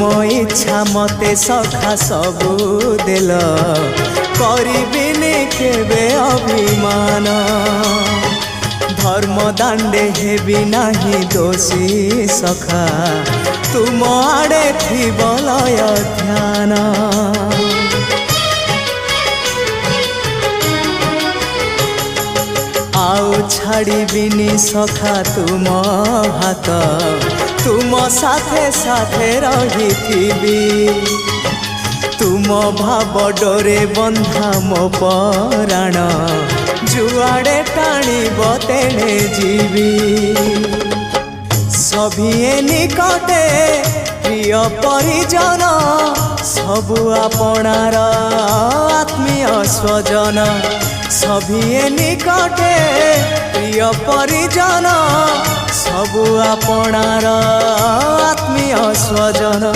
मो इच्छा मते सखा सबू देल करिबिनी केबे अभिमान धर्म दांडे हेबी नाही दोषी सखा तुम आड़े थी बलय ध्यान आउ छाड़िबिनी सखा तुम हाथ तुम साथे साथे रही तुम भाव डोरे बंधा मो पराण जुआड़े टाणीब तेणे जीवी सभिए निकटे प्रिय परिजन सबु आपणार आत्मीय स्वजन सभिए निकटे प्रिय परिजन सबु आपणार आत्मीय स्वजन।